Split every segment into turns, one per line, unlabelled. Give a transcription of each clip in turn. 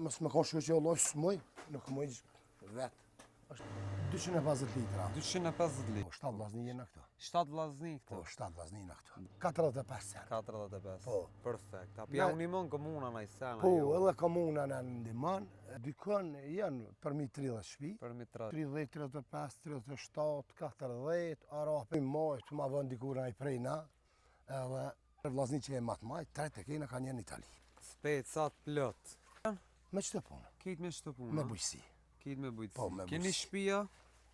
Mos më konë shkë që o lojë s'muj, nuk muj vetë. Është 250 litra.
250
Po,
litë.
7 vllazni jena këto.
7 vllazni
Po,
këtu.
7 vllazni jena këto. 45 cent.
45.
Po.
Perfekt. A pja unimon komuna në i sena
Po,
jo?
edhe komuna në ndimon, dykon janë për mi 30 shpi.
Për mi 30.
30, 35, 37, 40, arapi maj, të ma vën dikur në i prejna, edhe vllazni që e matë maj, 3 e kena ka një në Itali.
Specat plot.
Me qëtë punë?
Kit me shtë punë.
Me bujqësi.
Kit me bujtësi.
Po, me
Keni
bujqësi.
shtëpia?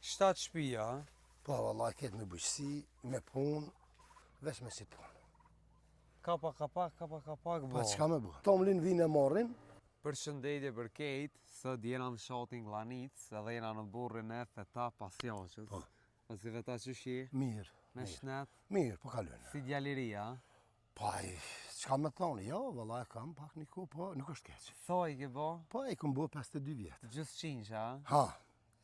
7 shtëpia, a?
Po, vallaj, ketë me bujqësi, me punë, veç me si punë.
Kapak,
Pa,
bo.
qka me bu? Tomlin vinë e morrin,
Përshëndetje për Kate, sot jena në shotin Glanic, edhe jena në burrin e feta pasjaqës.
Po.
Pasi feta që shi,
mirë.
me
mirë.
shnet,
Mirë, po kalojnë.
si djaliria.
Pa, qka me thonë, jo, vallaj, kam pak një ku, po, nuk është keq.
Thoj ke bo,
Po, e këm bu 52 vjetë.
gjusë qinqë, a?
Ha,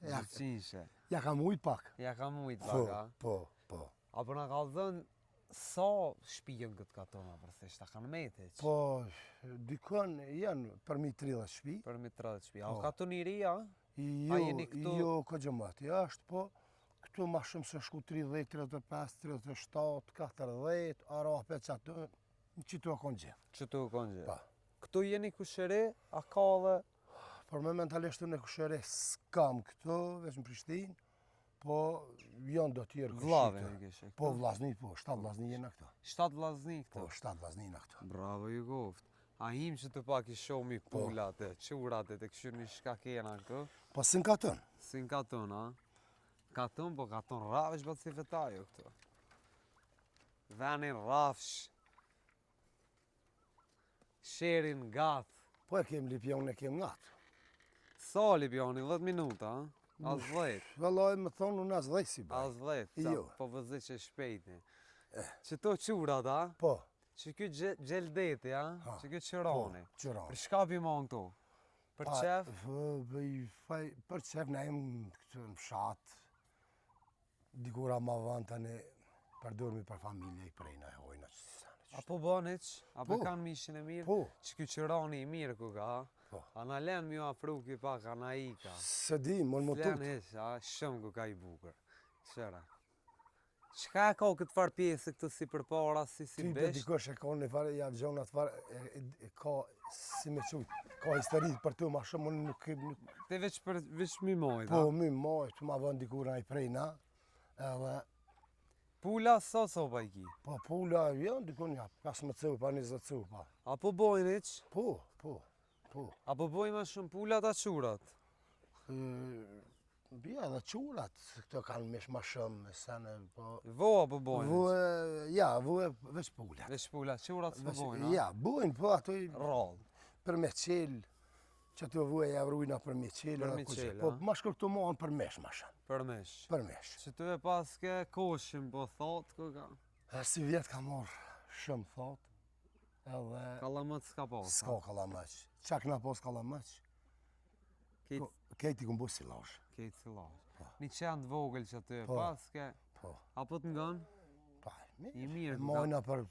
ja,
Gjusë qinqë.
ja kam ujt pak.
Ja ka mujt
Po,
baka.
po.
Apo na ka dhënë sa shtëpijën këtë katona përthisht, a kanë mete që?
Po, dykon janë për mi 30 shpi.
Për mi 30 shtëpi. A
Po.
katoniri, a?
Jo,
jeni këtu-
jo, këgjëmat, jashtë, po, këtu ma shumë se shku 30, 35, 37, 40, arape që atë, që tu e konë gjithë.
Që tu konë gjë.
Pa.
Këtu jeni kushëri, a ka dhe
Por momentalisht në kushere s'kam këtu, veç në Prishtinë, po janë do tjerë
vllave
kushite.
në kishe?
Po, vllazni, po, 7 vllazni jena këtu.
7 vllazni
Po,
këtu.
7 vllazni jena këtu.
Bravo ju goft. A him që të pak i shomi pullat e qurat e të këshur një shka kena këtu?
Po, s'në katën.
Si në katon, a? Katon, po katon rafsh bëtë si fetaju këtu. Venin rafsh. Sherin gath.
Po, e kem lipjon, e kem ngatë.
Sa lipjoni, 10 minuta, a? As 10.
Vallaj, më thonë, unë as dhej si baj.
As 10.
Jo.
Po vëzit që shpejtni. Që to qurat, a?
Po,
Që kjo gjeldeti, a?
Ha,
Që kjo qëroni.
qëroni.
Për shka bimon këtu? Për qef?
Për qef në em këtë në fshat, dikura ma vënd tani përdurmi për familje i prejna e hojna që si sanë.
Apo boniq? Apo
Po.
kanë mishin e mirë?
Po.
Që kjo qëroni i mirë ku ka?
Po.
A na len mjo afru ki pak, a na i ka?
Se di, më më
Len
tut.
heq, a? Shumë ku ka i bukur. Qëra. Qka ka këtë farë pjesë këtu si për para, si
Ty do
besh?
dikosh e ka në farë, ja gjonat farë, ka, si me qujt, ka histori për tu ma shumë, unë nuk,
Te veç mi mojt,
po,
a?
mi moj, të ma vënd dikura i prejna, edhe,
Pula sa pa i ki?
po, pula, janë dikun, ja, 15 cupa, 20 cupa.
Apo bojniq?
Po.
Apo boj ma shumë pulat a qurat?
Bja dhe qurat, këto kanë mish ma shumë, se në, po,
Vo apo bojniq?
vue, ja, vue, veç pulat.
Veç pulat, qurat s'po
Veç-
bojnë, a?
Ja, bujnë, po, ato i,
Rall.
për me qelë, që të vue ja vrujna për me qelë,
Për
edhe
me
kuqe.
qelë,
Po,
a?
ma shkër këtu mohën për mesh ma shumë,
Për mesh.
për mesh.
Që tu e pas ke koshim, po thot, ku ka?
Si vjetë ka morë shumë thot, edhe
Kalamët s'ka pas.
s'ka kalamëq. Qa këna pos kalamëq?
Kejt
Kejti këmbu si losh.
si lash. Një qend vogël që tu e
Po.
pas ke,
Po,
apo të ngon,
pa,
i mirë.
mojna për...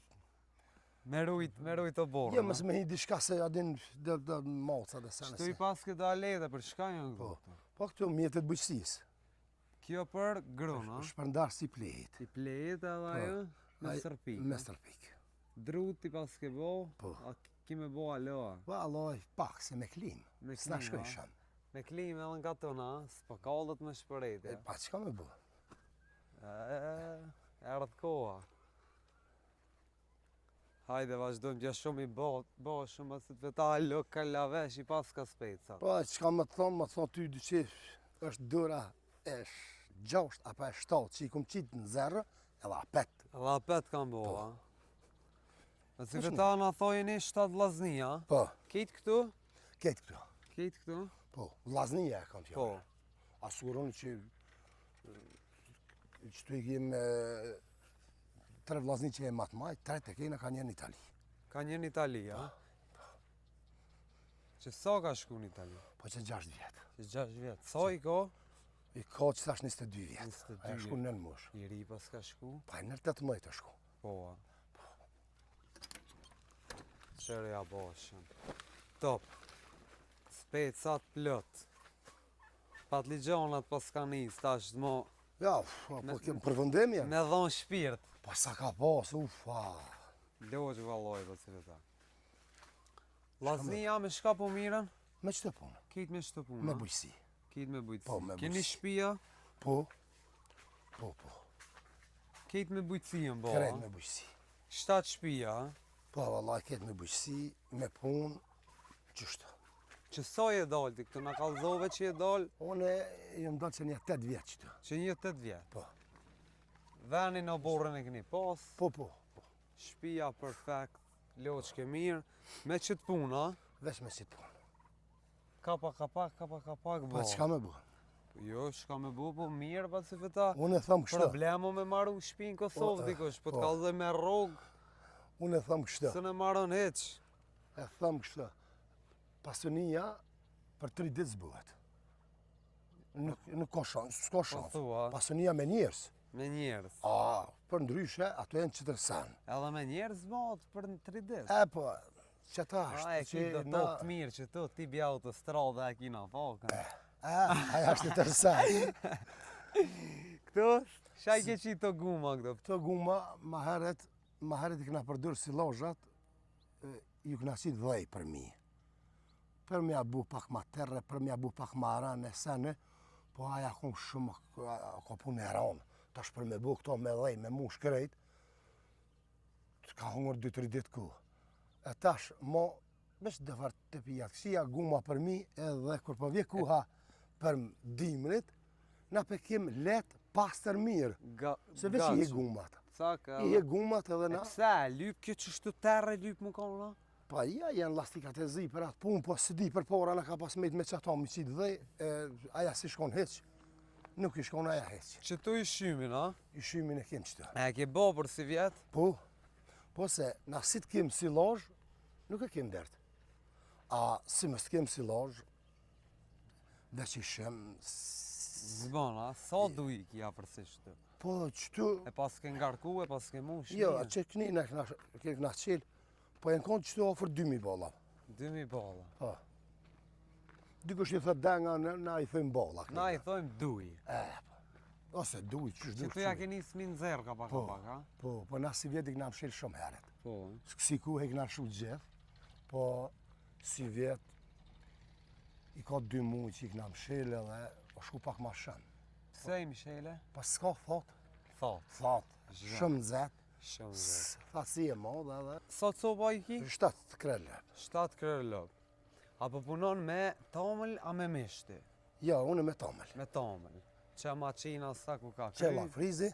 Me rujt të borë.
Jo, mësë me hi diçka se adin dhe moca dhe sene
Tu i pas ke dalete, për shka janë
Po,
këtu?
po këtu mjetet bujqësisë.
Kjo për grun, a?
Shpërndar si plejit.
Ti plejet edhe ajo, me
Ai-
sërpik.
Me stërpik.
Drut ti pas ke bo,
Po.
a ki me bo aloa.
Po, alloj, pak, se me klim.
Me
S'na
klim,
shkoj
a?
shumë.
Me klim edhe nga tona, s'pa kallët me shpërejtje.
Pa, qka me bu?
Erdhë koha. Hajde, vazhdojmë t'ja shumë i bo shumë, se të veta alo kalavesh i pas ka spejtë.
Po, qka me thonë ty dyqif, është dëra e 6 apo e 7 që i kum qitë në zerë, edhe apet.
Edhe apet kam bo, a? E si
Kush
veta na thojeni 7 vllazni, a?
Po,
Kejt këtu?
ketë këtu.
Kejt këtu?
Po, vlaznija e kam
Po.
fjallë. Asurën që tu i kem 3 vlazni që e matë maj, 3 e kena ka një në Itali.
Ka një në Itali, a? Që sa ka shku në Itali?
Po që 6 vjetë.
Që 6 vjetë. Sa i ko?
I ka që thash 22 vjetë.
22
Aja shku në mosh.
I ri pas ka shku?
Pa e nër 18 të shku.
Po, a. Qërë ja boshën. Top. Pecat plot. Patligjonat pas ka nis tash mo
Ja, po kem përfundim ja.
me dhon shpirt.
Pa sa ka pas, ufa.
Logj valloj po si vetë. Llaznia me shka po mirën?
Me çto punë?
Kit me çto punë.
Me
a?
bujqësi.
Kit me bujqësi.
Po, me
Keni
bujqësi.
shtëpia?
Po. Po.
Kit me bujqësi bo.
Krejt me bujqësi.
7 shtëpia, a?
Po, vallaj, ketë me bujqësi, me punë, qështu.
Që sa je dal ti këtu, na kallzove që je dal
Une jam dalë që një 8 vjetë qëtu.
që një 8 vjet.
Po.
Venin në borën e keni pas,
Po.
shtëpia perfekt, loçke mirë, me qët puna,
Veç me si punë.
kapak,
Po,
bo.
çka me bu?
Jo, shka me bu, po mirë, pa si fëta.
Unë e thëmë kështu.
Problemo me maru shtëpi në Kosovë dikush, po
po.
të kallzoj me rrogë,
Unë e thëmë kështu.
se në maron heq.
E thëmë kështu. Pasunia për 3 ditë zbuhet. Nuk ka shansë, s'ka
Po
shansë.
thua,
Pasunia me njerës.
me njerëz.
A, për ndryshe, ato janë qëtërsan.
Edhe me njerëz bëhet për në 3 ditë.
E, po, që ta është.
A e ki do top të mirë që tu ti bja autostradë e kina fakën.
Aja është qëtërsan.
Këto, shaj ke qito guma këto.
Këto guma, ma herët i këna përdurë si lojat, ju këna qitë dhej për mi. Për mja bu pak ma terre, për mja bu pak ma aranë e sene, po aja kom shumë, ka punë e ranë. Tash për me bu këto me dhej, me mu shkrejt, ka hungër 2-3 ditë ku. E tash, veç dhe farë të pijat, këshia guma për mi, edhe kur po vje kuha për dimrit, na pekim let pastër mirë. Se veç i he gumat.
Caka.
I he gumat edhe
E
na.
pse, lyp kjo që shtu terre lyp më ka na?
Pa ja janë lastikat e zi për atë punë, po së di për para në ka pas mejt me qëta mi qitë dhe, aja si shkon heq. Nuk i shkon aja heq.
Që tu i shymin, a?
I shymin e kem qëtë.
E ke bo për si vjet?
Po se na si të kem si lojë, nuk e kem dertë. A si më së kem si lojë, dhe që i shem,
Zbona, sa du i kja për si shtu?
po qëtu,
E pas ke ngarku, e pas ke mush?
jo, që këni në këna qelë, po e në konë qëtu ofër 2000 bolla.
2000 bolla.
Po. Dikush i thët denga, na i thëjmë bolla.
Na i thojmë duj.
Ose duj, qësh
Që
duj.
tu ja keni smin zerë ka pak, a?
Po na si vjet i këna mshirë shumë heret.
Po.
Si ku e këna shumë gjithë, po si vjet i ka 2 muaj që i këna mshirë edhe o shku pak ma shumë.
Pse i mshele?
Pas s'ka thot,
Thot. Zhet.
shumë zetë,
Shumë zerë.
tha si e modhe edhe
Sa copa i ki?
7 krele.
7 krerë lop. Apo punon me tamël a me mishti?
Jo, unë me tamël.
Me tamël. Që maqina sa ku ka
Që ma
kry,
frizi,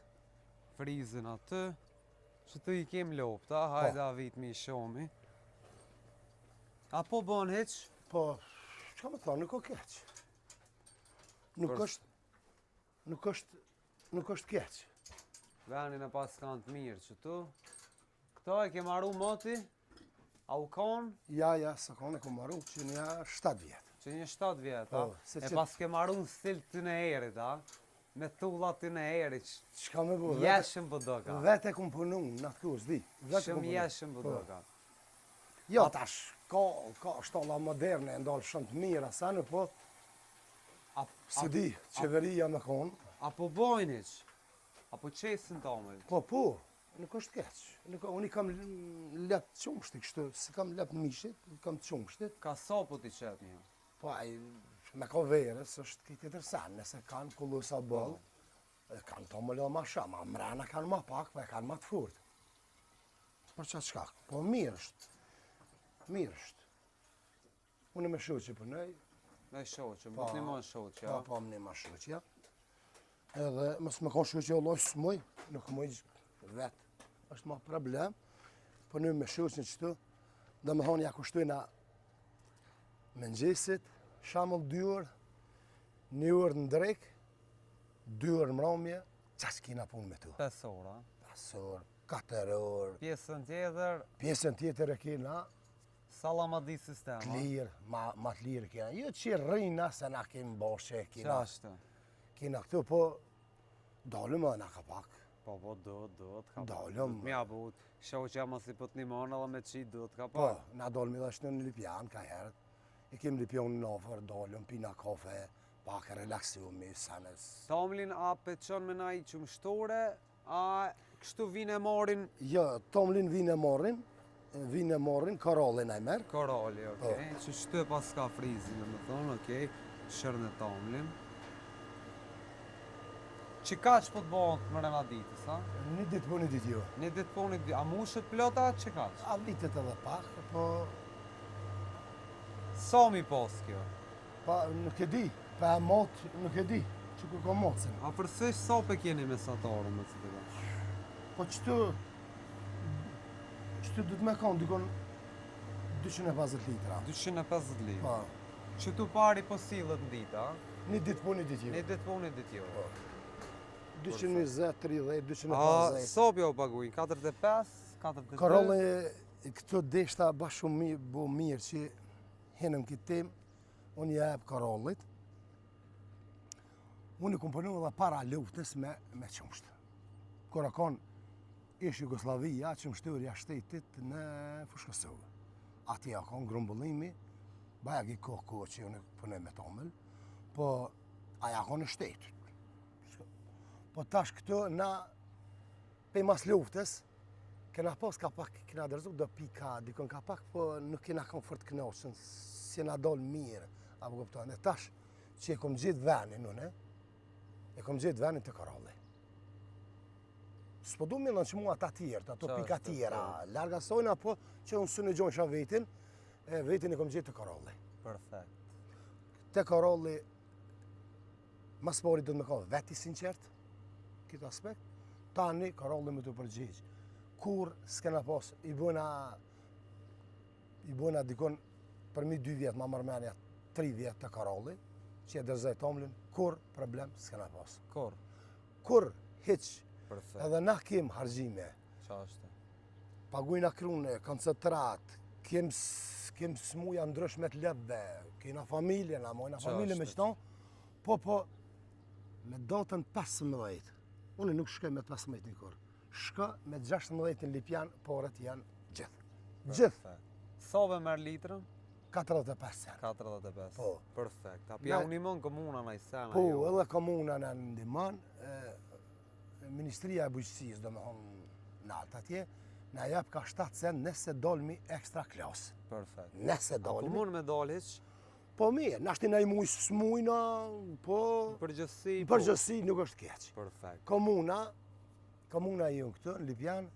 frizin aty, që tu i kem lopta, hajde a vit mi shomi. Apo bon heq?
po, që ka me thonë, nuk o keq. Nuk është keq.
Venin e pas kanë të mirë që tu. Këto e ke maru moti? A u kanë?
Ja, së kone ku maru që një 7 vjetë.
Që një 7 vjetë, a?
Po, se
E
që-
pas ke maru në stil të në erit, a? Me tullat të në erit,
Që ka me bu,
jeshëm për do ka.
vete ku më punu në atë kus, di.
Shumë jeshëm për do ka.
Jo, tash, ka shtolla moderne, ndalë shumë të mira, sa në po, se di, qeveria me konë,
Apo bojniq? Apo qesin tamël?
po, nuk është keq. Unë i kam lep qumshti kështu, si kam lep mishit, i kam qumshtit,
Ka sa po t'i qep një?
po me ka verës, është këtë tjetër sen, nëse kanë kullu sa bëllë, kanë të më lë ma shumë, a mrena kanë ma pak, po e kanë ma të furt. Për qatë shkak, po mirë është. Unë me shoqë përnej,
Me shoqë,
Po.
më të një mon shoqë, ja?
po më një ma shoqëja. Edhe mësë me konë shoqë o lojë së muj, nuk muj vetë, është ma problem, po në me shoqën qëtu, dhe me thonë ja kushtujna mëngjesit, shamull 2 orë, 1 orë në drek, 2 orë mramje, qas kina punë me tu.
5 ora.
5 orë, 4 orë,
Pjesën tjetër,
pjesën tjetër e kina,
salamadi sistema.
të lirë, ma të lirë kina. Jo që rrina se na kemë boshe,
Qashtë?
kina këtu, po dalëm edhe na ka pak.
Po, do, ka
Dalëm.
Mja but, shoqëja më si po të një mon edhe me qitë do t'ka
Po,
pa.
na dalëm edhe shtë në Lipjan, ka herët. e kemi lipjon në ofër, dolëm, pina kafe, pak e relaksumi, sanës.
Tomlin a peçon me naj qumshtore, a kështu vinë e morin
Jo, Tomlin vinë e morin, Karollin e merë.
korali, okej. Që shtë pas ka frizin, me thonë, okej. Shërën e Tomlin. Që ka që po të bëhon të mërena ditës, a?
Një ditë po, një ditë jo.
Një ditë po, një ditë. A mushët plota, që ka që?
A vitet edhe pak, po,
Sa mi pos kjo?
pa nuk e di, pa e motë, nuk e di, që ku ka motësin.
A përsesh sa pe keni mesatarën me të të të?
Po qëtu du të me konë, dikon 250 litra.
250 livë.
Po,
Që tu pari po sillet në ditë, a?
një ditë po, një ditë jo.
Një ditë po, një ditë jo.
220, 30,
A
250.
sa pjo paguin? 45, 42?
Karolle, këto deshta ba shumë bo mirë që henëm këtë tem, unë jep Karollit. Unë i komponu edhe para luftës me qumshtë. Kora konë ish Jugoslavia, qumshtërja shtetit në Fushkësovë. Ati ja konë grumbullimi, baja gi kohë që unë punoj me Tomel, po aja konë në shtetit. Po tash këtu na pe mas luftës, kena pas ka pak, kena dërzu do pika, dikon ka pak, po nuk kena kom fort knoqën, si na dol mirë, apo kupton. E tash që e kom gjithë venin unë, e kom gjithë venin të Karolli. S'po du millon që mua ata tjerë, ato
Qa
pika
është,
tjera, larga sojna, po që unë së në gjojnë vetin, e vetin e kom gjithë të Karolli.
Perfekt.
Te Karolli, mas pari do të me ka veti sinqert, këtë aspekt, tani Karolli me të përgjigjë. Kur s'kena pas, i bëna dikon për mi 2 vjetë, ma mërmenja 3 vjetë të Karolli, që e dërzaj Tomlin, kur problem s'kena pas.
Kur?
Kur hiq,
Perfekt.
edhe na kem hargjime,
Qa është?
pagujna krune, koncentrat, kem smuja ndryshme të lepve, kena familje, na mojna
Qa
familje me
është?
qëto, po, me datën 15, unë nuk shkoj me 15 një kur, shka me 16 në Lipjan, porët janë gjithë. Gjithë,
Perfekt. Sove merë litrën?
45 cent.
45.
Po.
Perfekt. A pja
Na-
unimon komuna në i sena
Po,
jo?
edhe komuna në ndimon, Ministria e Bujqësisë, do me thonë në altë atje, na jep ka 7 cent nëse dolmi ekstra klasë.
Perfekt.
Nëse
A po
dolmi.
mund me dal hiq?
Po mirë, nashti na i muj s'mujna, po
Përgjësi, po.
përgjësi nuk është keq.
Perfekt.
Komuna ju këtu në Lipjan,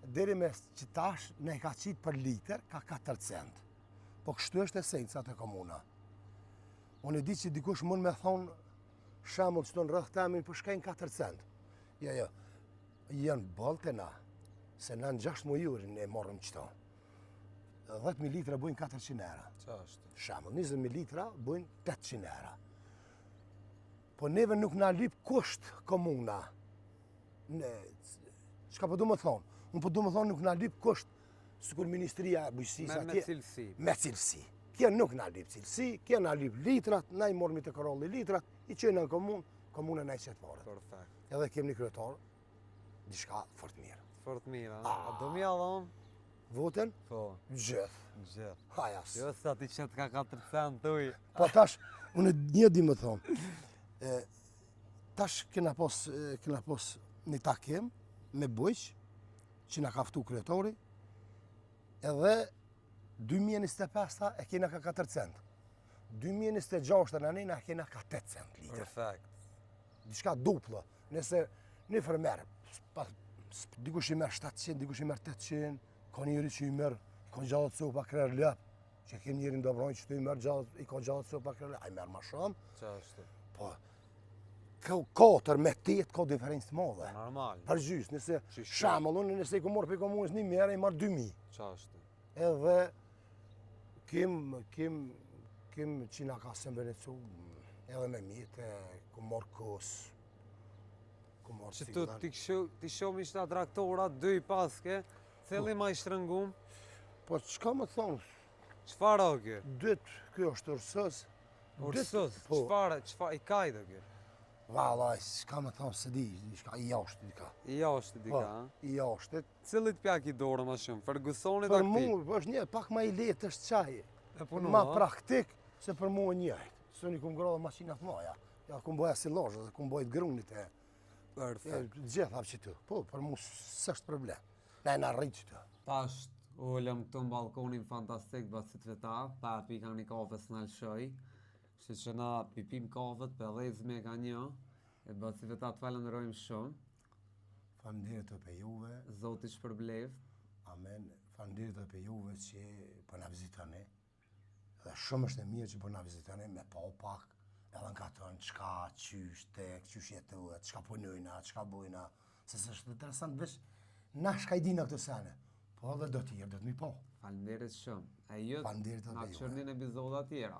deri me që tash ne ka qitë për liter, ka 4 cent. Po kështu është esenca të komuna. Unë e di që dikush mund me thonë shemull që të në rrëth temin për shkajnë 4 cent. Jo, janë bolte na, se na në 6 mujurin e morëm qëto. 10.000 litra bujnë 400 euro.
Qa është?
Shemull, 20.000 litra bujnë 800 euro. Po neve nuk na lip kusht komuna. Çka po du më thonë? Unë po du më thonë nuk na lip kusht, sikur Ministria e Bujqësisë
Me
atje.
cilësi.
Me cilësi. Kjo nuk na lip cilësi, kjo na lip litrat, na i mormi të Karolli litrat, i qenë në komunë, komuna na i qetë fare.
Perfekt.
Edhe kem një kryetar, diçka fort mirë.
Fort mira. A do mi adhon?
Votën,
Po.
gjithë.
Gjithë.
Hajas.
Jo sa ti qëtë ka 4 cent tuj.
Po tash, unë një di më thonë. Tash kena pos një takim me bujq, që na ka ftu kryetori, edhe 2025 e kena ka 4 cent. 2026 në nina e kena ka 8 cent liter.
Perfekt.
Diçka duplo. Nëse një fermer, dikush i merr 700, dikush i merr 800, ka njëri që i merr, ka gjallë sopa krer lëp, që kem njëri në Dobronjë që i merr gjallë, i ka gjallë sopa krer lëp, ai merr më shumë,
Qa është?
po 4 me 8 ka diferencë të madhe.
Normal.
Për gjys, nëse
Qysh?
shembull, unë nëse i ku marr për komunës 1000 euro, i marr 2000.
Qa është?
Edhe kim që na ka sëmbërecu edhe me mjetë, ku marr kos, ku marr
Që tu ti shumë ishta traktora, 2 i paske, cili ma i shtrëngum,
Po çka më thonë,
qëfar o kjo?
dytë, kjo është ursës.
Ursës,
Po,
qëfar i kajdo kjo?
vallaj, çka më thonë se di, diçka i jashtë dika.
I jashtë
Po,
dika, ha?
i jashtë.
Cilit pjak i dorë ma shumë? Fergusonit
Për
a këti?
mu, është një pak më i lehtë është çaji.
E punu,
ma praktik se për mua njëjtë. Së një kumë grodhe masinat maja. Ja, kumë boja si lojë, dhe kumë bojt grunit e
Perfekt.
gjitha që të. Po, për mu s'është problem. Ne në rritë që të.
Tasht ullëm këtu në balkonin fantastik basit veta, papi ka një kafe s'na lëshoj. Kështu që na pipim kafet, për dhezme ka një, e basit veta të falenderojmë shumë.
Faleminderit të për juve.
Zoti shpërbleft.
Amen. Faleminderit të për juve që po na vizitoni. Dhe shumë është e mirë që po na vizitoni me pa o pak. Edhe në ka tonë qka, qysh, tek, qysh jetuhet, qka punojna, qka bujna. Se s'është interesant veç na shka i dina këtë sene. Po edhe do t'jerë, do t'mi po.
Falenderit shumë. E jëtë
Faleminderit edhe
na
juve.
qërnin epizoda tjera.